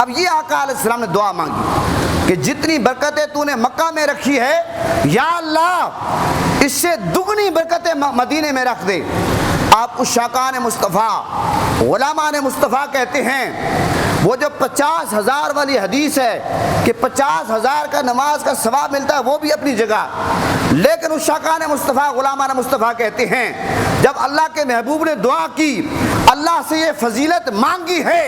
اب یہ آقا علیہ السلام نے دعا مانگی کہ جتنی برکتیں تو نے مکہ میں رکھی ہے یا اللہ اس سے دگنی برکتیں مدینے میں رکھ دے۔ آپ اس شاکان مصطفیٰ غلامان مصطفیٰ کہتے ہیں وہ جو 50,000 والی حدیث ہے کہ 50,000 کا نماز کا ثواب ملتا ہے وہ بھی اپنی جگہ، لیکن اس شاکان مصطفیٰ غلامان مصطفیٰ کہتے ہیں جب اللہ کے محبوب نے دعا کی اللہ سے یہ فضیلت مانگی ہے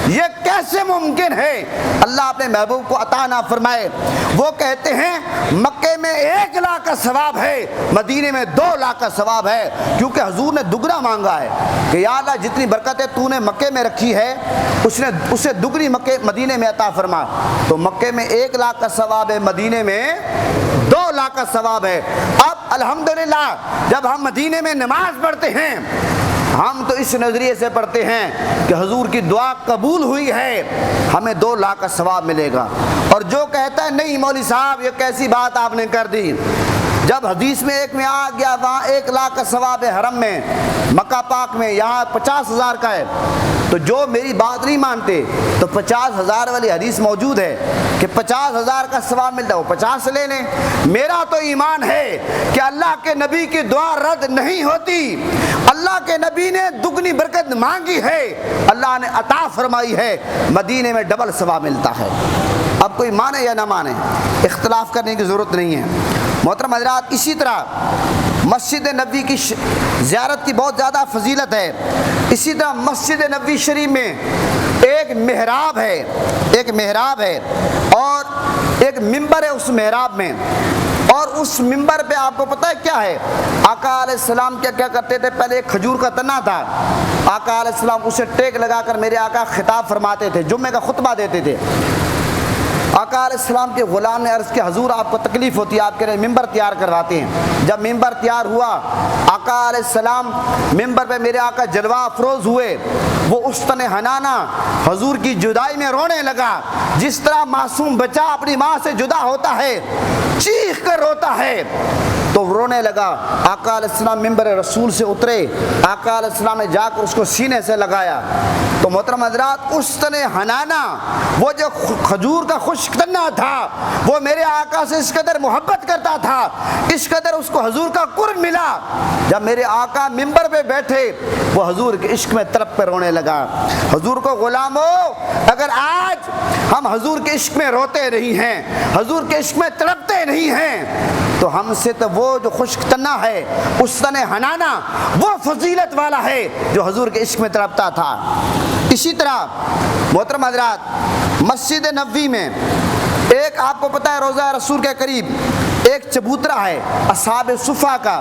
یہ کیسے ممکن ہے اللہ اپنے محبوب کو عطا نہ فرمائے؟ وہ کہتے ہیں مکے میں 1 لاکھ کا ثواب ہے، مدینے میں 2 لاکھ کا ثواب ہے، کیونکہ حضور نے دگنا مانگا ہے کہ یا اللہ جتنی برکتیں تو نے مکے میں رکھی ہے اسے دگنی مدینے میں عطا فرما۔ تو مکے میں 1 لاکھ کا ثواب ہے، مدینے میں 2 لاکھ کا ثواب ہے۔ اب الحمدللہ جب ہم مدینے میں نماز پڑھتے ہیں ہم تو اس نظریے سے پڑھتے ہیں کہ حضور کی دعا قبول ہوئی ہے، ہمیں 2 لاکھ کا ثواب ملے گا۔ اور جو کہتا ہے نہیں مولوی صاحب یہ کیسی بات آپ نے کر دی، جب حدیث میں ایک میں آ گیا وہاں 1 لاکھ کا ثواب ہے حرم میں مکہ پاک میں، یہاں 50,000 کا ہے، تو جو میری بات نہیں مانتے تو 50,000 والی حدیث موجود ہے کہ 50,000 کا ثواب ملتا ہے، وہ 50 لے لیں۔ میرا تو ایمان ہے کہ اللہ کے نبی کی دعا رد نہیں ہوتی، اللہ کے نبی نے دگنی برکت مانگی ہے، اللہ نے عطا فرمائی ہے، مدینے میں ڈبل ثواب ملتا ہے۔ اب کوئی مانے یا نہ مانے اختلاف کرنے کی ضرورت نہیں ہے۔ محترم حضرات اسی طرح مسجد نبوی کی زیارت کی بہت زیادہ فضیلت ہے۔ اسی طرح مسجد نبوی شریف میں ایک محراب ہے اور ایک ممبر ہے اس محراب میں، اور اس ممبر پہ آپ کو پتہ ہے کیا ہے؟ آقا علیہ السلام کیا کرتے تھے؟ پہلے ایک کھجور کا تنا تھا، آقا علیہ السلام اسے ٹیک لگا کر میرے آقا خطاب فرماتے تھے، جمعے کا خطبہ دیتے تھے۔ آقا علیہ السلام کے غلام نے عرض کیا حضور آپ کو تکلیف ہوتی ہے، آپ کے لیے ممبر تیار کرواتے ہیں۔ جب ممبر تیار ہوا آقا علیہ السلام ممبر پہ میرے آقا جلوہ افروز ہوئے، وہ استن حنانہ حضور کی جدائی میں رونے لگا، جس طرح معصوم بچہ اپنی ماں سے جدا ہوتا ہے چیخ کر روتا ہے تو رونے لگا۔ آقا علیہ السلام ممبر رسول سے اترے، آقا علیہ السلام نے جا کر اس کو سینے سے لگایا۔ تو محترم حضرات استن حنانہ وہ جو کھجور کا خشک تنا تھا وہ میرے آقا سے اس قدر محبت کرتا تھا، اس قدر اس کو حضور کا قرب ملا، جب میرے آقا ممبر پہ بیٹھے وہ حضور کے عشق میں تڑپ کر رونے لگا۔ حضور کو غلامو اگر آج ہم حضور کے عشق میں روتے نہیں ہیں، حضور کے عشق میں تڑپتے نہیں ہیں، تو ہم سے تو وہ جو خشک تنا ہے استن حنانہ وہ فضیلت والا ہے جو حضور کے عشق میں تڑپتا تھا۔ اسی طرح محترم حضرات مسجد نبوی میں ایک آپ کو پتہ ہے روضہ رسول کے قریب ایک چبوترا ہے اصحاب صفہ کا،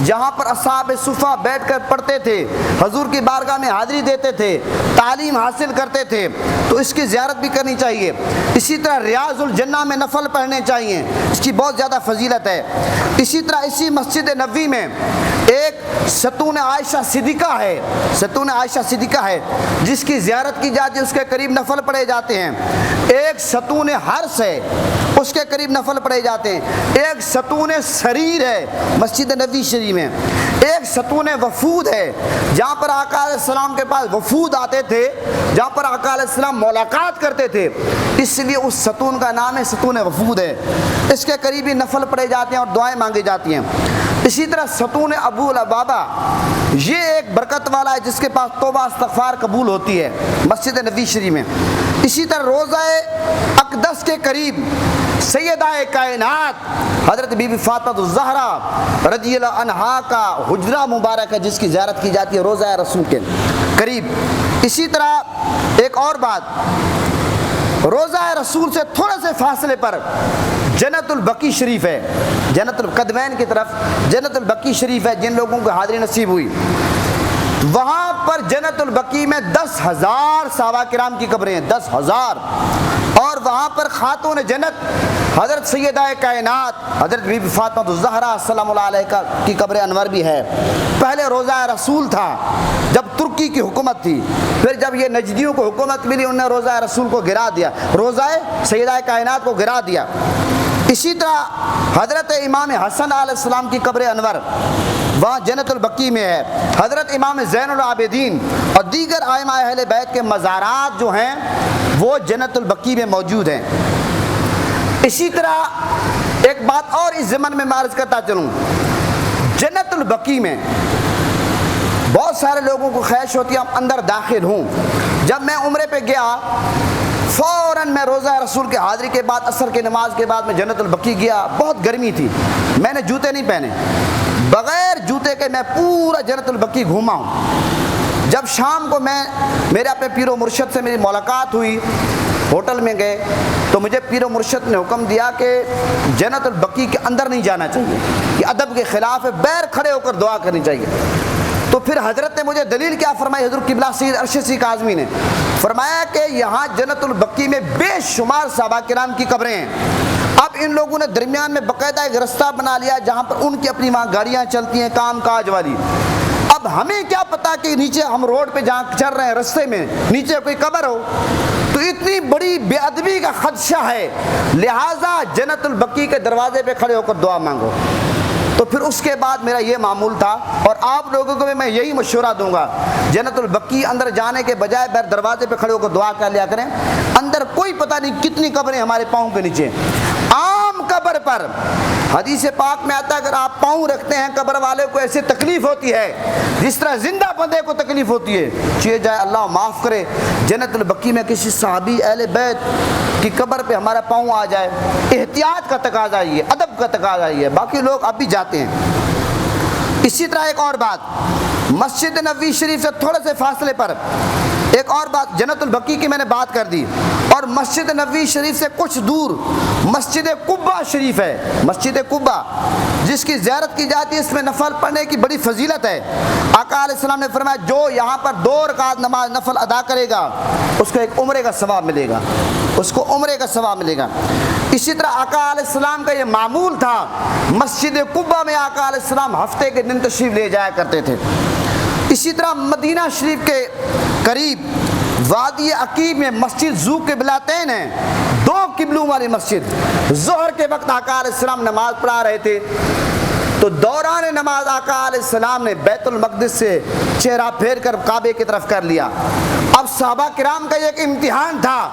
جہاں پر اصحاب صفہ بیٹھ کر پڑھتے تھے، حضور کی بارگاہ میں حاضری دیتے تھے، تعلیم حاصل کرتے تھے، تو اس کی زیارت بھی کرنی چاہیے۔ اسی طرح ریاض الجنہ میں نفل پڑھنے چاہیے، اس کی بہت زیادہ فضیلت ہے۔ اسی طرح اسی مسجد نبوی میں ایک ستون عائشہ صدیقہ ہے جس کی زیارت کی جاتی ہے، اس کے قریب نفل پڑھے جاتے ہیں۔ ایک ستون حرس ہے اس کے قریب نفل پڑھے جاتے ہیں۔ ایک ستون سریر ہے مسجد نبوی شریف میں۔ ایک ستون وفود ہے جہاں پر آقا علیہ السلام کے پاس وفود آتے تھے، جہاں پر آقا علیہ السلام ملاقات کرتے تھے، اس لیے اس ستون کا نام ہے ستون وفود ہے۔ اس کے قریب ہی نفل پڑھے جاتے ہیں اور دعائیں مانگی جاتی ہیں۔ اسی طرح ستون ابو العبابہ یہ ایک برکت والا ہے جس کے پاس توبہ استغفار قبول ہوتی ہے مسجد نبوی شریف میں۔ اسی طرح روضہ اقدس کے قریب سیدہ کائنات حضرت بی بی فاطمہ الزہرا رضی اللہ عنہا کا حجرہ مبارک ہے جس کی زیارت کی جاتی ہے روضہ رسول کے قریب۔ اسی طرح ایک اور بات، روضہ رسول سے تھوڑے سے فاصلے پر جنت البقیع شریف ہے، جنت القدمین کی طرف جنت البقیع شریف ہے۔ جن لوگوں کو حاضری نصیب ہوئی وہاں پر جنت البقیع میں 10,000 صحابہ کرام کی قبریں ہیں، 10,000، اور وہاں پر خاتون جنت حضرت سیدہ کائنات حضرت بی بی فاطمہ الزہرا سلام اللہ علیہ کی قبر انور بھی ہے۔ پہلے روضہ رسول تھا جب ترکی کی حکومت تھی، پھر جب یہ نجدیوں کو حکومت ملی انہوں نے روضہ رسول کو گرا دیا، روضہ سیدہ کائنات کو گرا دیا۔ اسی طرح حضرت امام حسن علیہ السلام کی قبر انور وہاں جنت البقیع میں ہے۔ حضرت امام زین العابدین اور دیگر ائمہ اہل بیت کے مزارات جو ہیں وہ جنت البقیع میں موجود ہیں۔ اسی طرح ایک بات اور اس ضمن میں عرض کرتا چلوں، جنت البقیع میں بہت سارے لوگوں کو خواہش ہوتی ہے ہم اندر داخل ہوں۔ جب میں عمرے پہ گیا فوراً میں روزہ رسول کے حاضری کے بعد عصر کی نماز کے بعد میں جنت البقیع گیا۔ بہت گرمی تھی، میں نے جوتے نہیں پہنے، بغیر جوتے کے میں پورا جنت البقیع گھوما ہوں۔ جب شام کو میرے اپنے پیر و مرشد سے میری ملاقات ہوئی، ہوٹل میں گئے تو مجھے پیر و مرشد نے حکم دیا کہ جنت البقیع کے اندر نہیں جانا چاہیے، یہ ادب کے خلاف ہے، بیر کھڑے ہو کر دعا کرنی چاہیے۔ تو پھر حضرت نے مجھے دلیل کیا فرمائی، حضرت قبلہ سید ارشد کاظمی نے فرمایا کہ یہاں جنت البقیع میں بے شمار صحابہ کرام کی قبریں ہیں۔ اب ان لوگوں نے درمیان میں باقاعدہ ایک رستہ بنا لیا جہاں پر ان کی اپنی وہاں گاڑیاں چلتی ہیں کام کاج والی۔ اب ہمیں کیا پتا کہ نیچے ہم روڈ پہ جہاں چل رہے ہیں رستے میں نیچے کوئی قبر ہو، تو اتنی بڑی بے ادبی کا خدشہ ہے، لہٰذا جنت البقیع کے دروازے پہ کھڑے ہو کر دعا مانگو۔ تو پھر اس کے بعد میرا یہ معمول تھا، اور آپ لوگوں کو بھی میں یہی مشورہ دوں گا، جنت البقیع اندر جانے کے بجائے بیر دروازے پہ کھڑے ہو کر دعا کر لیا کریں۔ اندر کوئی پتہ نہیں کتنی قبریں ہمارے پاؤں کے نیچے، عام قبر پر حدیث پاک میں آتا ہے اگر آپ پاؤں رکھتے ہیں قبر والے کو ایسی تکلیف ہوتی ہے جس طرح زندہ بندے کو تکلیف ہوتی ہے، چاہے جائے اللہ معاف کرے جنت البقیع میں کسی صحابی اہل بیت کی قبر پہ ہمارا پاؤں آ جائے، احتیاط کا تقاضا یہ ہے، ادب کا تقاضا یہ ہے، باقی لوگ اب بھی جاتے ہیں۔ اسی طرح ایک اور بات، مسجد نبوی شریف سے تھوڑے سے فاصلے پر ایک اور بات، جنت البقیع کی میں نے بات کر دی، اور مسجد نبوی شریف سے کچھ دور مسجد قبہ شریف ہے، مسجد قبہ جس کی زیارت کی جاتی ہے، اس میں نفل پڑھنے کی بڑی فضیلت ہے۔ آقا علیہ السلام نے فرمایا جو یہاں پر 2 رکعت نماز نفل ادا کرے گا اس کو ایک عمرے کا ثواب ملے گا، اس کو عمرے کا ثواب ملے گا۔ اسی طرح آقا علیہ السلام کا یہ معمول تھا، مسجد قبہ میں آقا علیہ السلام ہفتے کے دن تشریف لے جایا کرتے تھے۔ اسی طرح مدینہ شریف کے قریب وادی عقیب میں مسجد ذو قبلتین ہے، 2 قبلوں والی مسجد۔ ظہر کے وقت آقا علیہ السلام نماز پڑھا رہے تھے تو دوران نماز آقا علیہ السلام نے بیت المقدس سے چہرہ پھیر کر کعبے کی طرف کر لیا۔ اب صحابہ کرام کا یہ ایک امتحان تھا،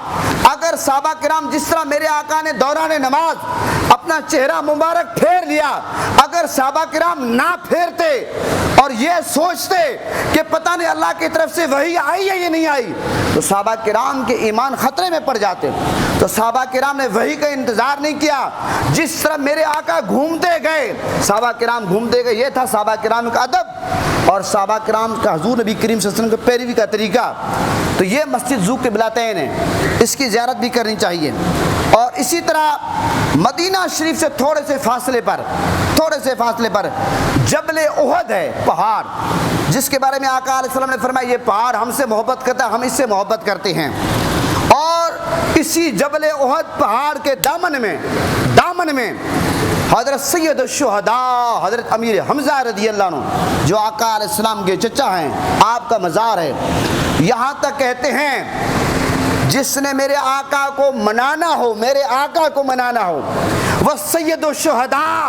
اگر صحابہ کرام جس طرح میرے آقا نے دوران نماز اپنا چہرہ مبارک پھیر لیا، اگر صحابہ کرام نہ پھیرتے اور یہ سوچتے کہ پتہ نہیں اللہ کی طرف سے وحی آئی ہے یا نہیں آئی، تو صحابہ کرام کے ایمان خطرے میں پڑ جاتے۔ تو صحابہ کرام نے وحی کا انتظار نہیں کیا، جس طرح میرے آقا گھومتے گئے صحابہ کرام گھومتے گئے، یہ تھا صحابہ کرام کا ادب اور صحابہ کرام کا حضور نبی کریم صلی اللہ علیہ وسلم کی پیروی کا طریقہ۔ تو یہ مسجد ذو قبلتین ہے، اس کی زیارت بھی کرنی چاہیے۔ اور اسی طرح مدینہ شریف سے تھوڑے سے فاصلے پر جبل احد ہے، پہاڑ جس کے بارے میں آقا علیہ السلام نے فرمایا یہ پہاڑ ہم سے محبت کرتا ہے، ہم اس سے محبت کرتے ہیں۔ اور اسی جبل احد پہاڑ کے دامن میں حضرت سید الشہداء حضرت امیر حمزہ رضی اللہ عنہ جو آقا علیہ السلام کے چچا ہیں، آپ کا مزار ہے۔ یہاں تک کہتے ہیں جس نے میرے آقا کو منانا ہو وہ سید الشہداء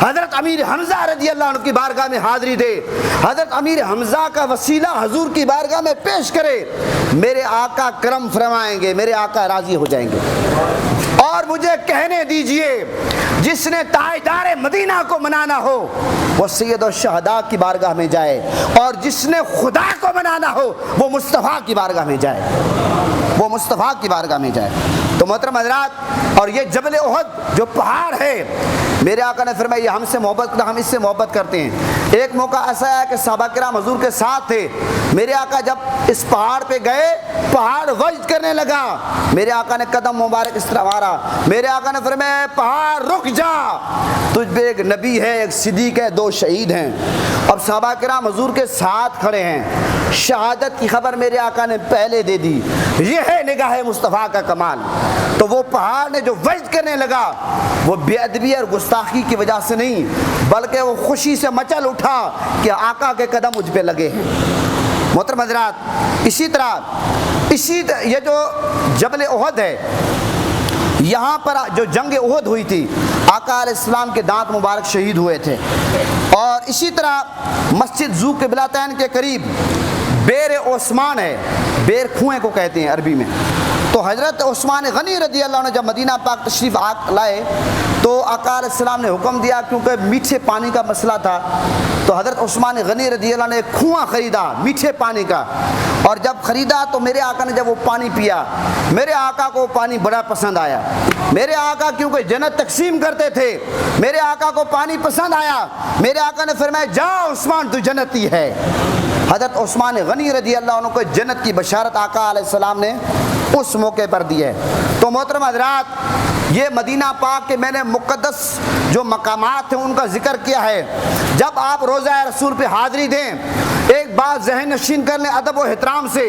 حضرت امیر حمزہ رضی اللہ عنہ کی بارگاہ میں حاضری دے، حضرت امیر حمزہ کا وسیلہ حضور کی بارگاہ میں پیش کرے، میرے آقا کرم فرمائیں گے، میرے آقا راضی ہو جائیں گے۔ اور مجھے کہنے دیجئے جس نے تاجدار مدینہ کو منانا ہو وہ سید الشہداء کی بارگاہ میں جائے، اور جس نے خدا کو منانا ہو وہ مصطفیٰ کی بارگاہ میں جائے، تو محترم حضرات، اور یہ جبل احد جو پہاڑ ہے میرے آقا نے فرمایا یہ ہم سے محبت کرتا، ہم اس سے محبت کرتے ہیں۔ ایک موقع ایسا ہے کہ صحابہ کرام حضور کے ساتھ تھے، میرے آقا جب اس پہاڑ پہ گئے پہاڑ وجد کرنے لگا، میرے آقا نے قدم مبارک اس طرح مارا، میرے آقا نے فرمایا پہاڑ رک جا، تجھ پہ ایک نبی ہے، ایک صدیق ہے، 2 شہید ہیں۔ اب صحابہ کرام حضور کے ساتھ کھڑے ہیں، شہادت کی خبر میرے آقا نے پہلے دے دی، یہ ہے نگاہ مصطفیٰ کا کمال۔ تو وہ پہاڑ نے جو وجد کرنے لگا وہ بے ادبی اور گستاخی کی وجہ سے نہیں بلکہ وہ خوشی سے مچل اٹھا کہ آقا کے قدم مجھ پہ لگے ہیں۔ محترم حضرات، اسی طرح یہ جو جبل احد ہے، یہاں پر جو جنگ احد ہوئی تھی آقا علیہ السلام کے دانت مبارک شہید ہوئے تھے۔ اور اسی طرح مسجد ذو قبلتین کے قریب بیر عثمان ہے، بیر کنویں کو کہتے ہیں عربی میں، تو حضرت عثمان غنی رضی اللہ عنہ جب مدینہ پاک تشریف لائے تو آقا علیہ السلام نے حکم دیا، کیونکہ میٹھے پانی کا مسئلہ تھا، تو حضرت عثمان غنی رضی اللہ عنہ نے ایک کنواں خریدا میٹھے پانی کا، اور جب خریدا تو میرے آقا نے جب وہ پانی پیا، میرے آقا کو وہ پانی بڑا پسند آیا۔ میرے آقا کیونکہ جنت تقسیم کرتے تھے، میرے آقا کو پانی پسند آیا، میرے آقا نے فرمایا جا عثمان تو جنتی ہے۔ حضرت عثمان غنی رضی اللہ عنہ کو جنت کی بشارت آقا علیہ السلام نے اس موقع پر دی ہے۔ تو محترم حضرات، یہ مدینہ پاک کے میں نے مقدس جو مقامات ہیں ان کا ذکر کیا ہے۔ جب آپ روضہ رسول پہ حاضری دیں، ایک بات ذہن نشین کر لیں ادب و احترام سے،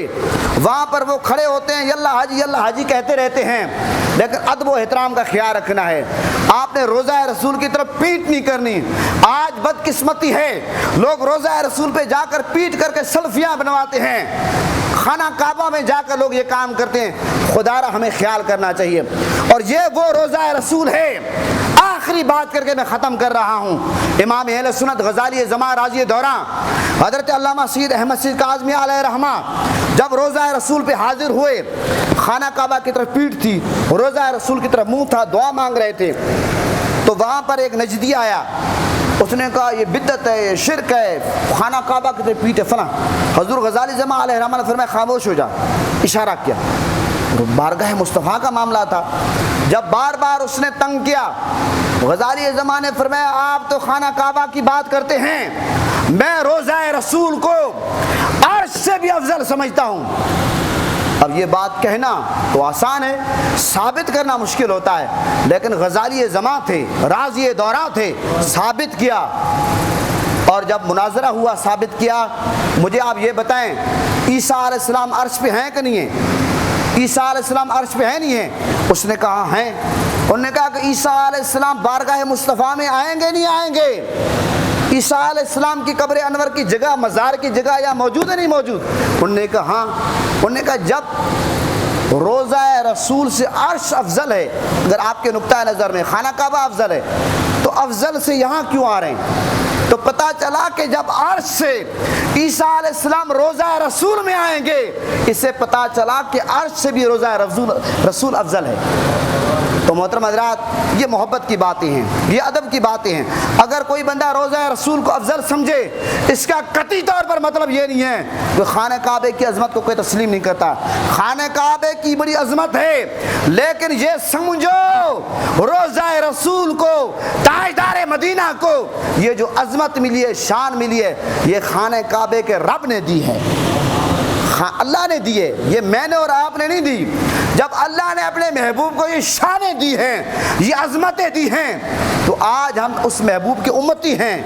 وہاں پر وہ کھڑے ہوتے ہیں یلا حاجی کہتے رہتے ہیں، لیکن ادب و احترام کا خیال رکھنا ہے۔ آپ نے روضہ رسول کی طرف پیٹ نہیں کرنی۔ آج بدقسمتی ہے، لوگ روضہ رسول پہ جا کر پیٹ کر کے سیلفیاں بنواتے ہیں، خانہ کعبہ میں جا کر لوگ یہ کام کرتے ہیں۔ خدا را ہمیں خیال کرنا چاہیے، اور یہ وہ روضہ رسول ہے۔ آخری بات کر کے میں ختم کر رہا ہوں۔ امام اہل سنت غزالی زمان راضی دوراں حضرت علامہ سید احمد سید کاظمی علیہ رحمہ جب روضہ رسول پہ حاضر ہوئے، خانہ کعبہ کی طرف پیٹ تھی، روضہ رسول کی طرف منہ تھا، دعا مانگ رہے تھے، تو وہاں پر ایک نجدی آیا، اس نے کہا یہ بدعت ہے، یہ شرک ہے، خانہ کعبہ کی طرف پیٹ ہے فلاں۔ حضور غزالی زمان علیہ رحمہ نے فرمایا خاموش ہو جا، اشارہ کیا۔ بارگاہ مصطفیٰ کا معاملہ تھا، جب بار بار اس نے تنگ کیا، غزالی زمان نے فرمایا آپ تو خانہ کعبہ کی بات کرتے ہیں، میں روضہ رسول کو عرش سے بھی افضل سمجھتا ہوں۔ اب یہ بات کہنا تو آسان ہے، ثابت کرنا مشکل ہوتا ہے، لیکن غزالی زمان تھے، راضی دوراں تھے، ثابت کیا۔ اور جب مناظرہ ہوا ثابت کیا۔ مجھے آپ یہ بتائیں عیسیٰ علیہ السلام عرش پہ ہیں کہ نہیں ہیں؟ عیسیٰ علیہ السلام عرش پہ ہیں نہیں ہیں؟ اس نے کہا ہیں۔ انہوں نے کہا کہ عیسیٰ علیہ السلام بارگاہ مصطفیٰ میں آئیں گے نہیں آئیں گے؟ عیسیٰ علیہ السلام کی قبر انور کی جگہ، مزار کی جگہ یا موجود ہے نہیں موجود؟ انہوں نے کہا ہاں۔ انہوں نے کہا جب روضہ رسول سے عرش افضل ہے، اگر آپ کے نقطہ نظر میں خانہ کعبہ افضل ہے، تو افضل سے یہاں کیوں آ رہے ہیں؟ تو پتہ چلا کہ جب عرش سے عیسیٰ علیہ السلام روضہ رسول میں آئیں گے، اس سے پتہ چلا کہ عرش سے بھی روضہ رسول افضل ہے۔ تو محترم حضرات، یہ محبت کی باتیں ہیں، یہ ادب کی باتیں ہیں۔ اگر کوئی بندہ روضہ رسول کو افضل سمجھے، اس کا قطعی طور پر مطلب یہ نہیں ہے کہ خانہ کعبے کی عظمت کو کوئی تسلیم نہیں کرتا۔ خانہ کعبے کی بڑی عظمت ہے، لیکن یہ سمجھو روضہ رسول کو، تاجدار مدینہ کو یہ جو عظمت ملی ہے، شان ملی ہے، یہ خانہ کعبے کے رب نے دی ہے، اللہ نے دی ہے، یہ میں نے اور آپ نے نہیں دی۔ جب اللہ نے اپنے محبوب کو یہ شانیں دی ہیں، یہ عظمتیں دی ہیں، تو آج ہم اس محبوب کے امتی ہیں،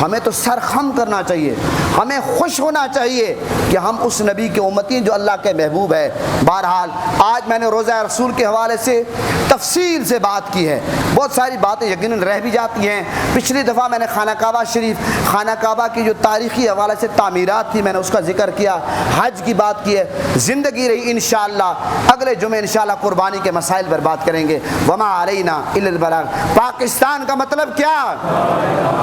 ہمیں تو سر خم کرنا چاہیے، ہمیں خوش ہونا چاہیے کہ ہم اس نبی کے امتی ہیں جو اللہ کے محبوب ہے۔ بہرحال آج میں نے روضہ رسول کے حوالے سے تفصیل سے بات کی ہے، بہت ساری باتیں یقیناً رہ بھی جاتی ہیں۔ پچھلی دفعہ میں نے خانہ کعبہ شریف، خانہ کعبہ کی جو تاریخی حوالے سے تعمیرات تھی، میں نے اس کا ذکر کیا، حج کی بات کی ہے۔ زندگی رہی انشاءاللہ اگلے جمعے انشاءاللہ قربانی کے مسائل پر بات کریں گے۔ وما علینا الا البلاغ۔ پاکستان کا مطلب کیا؟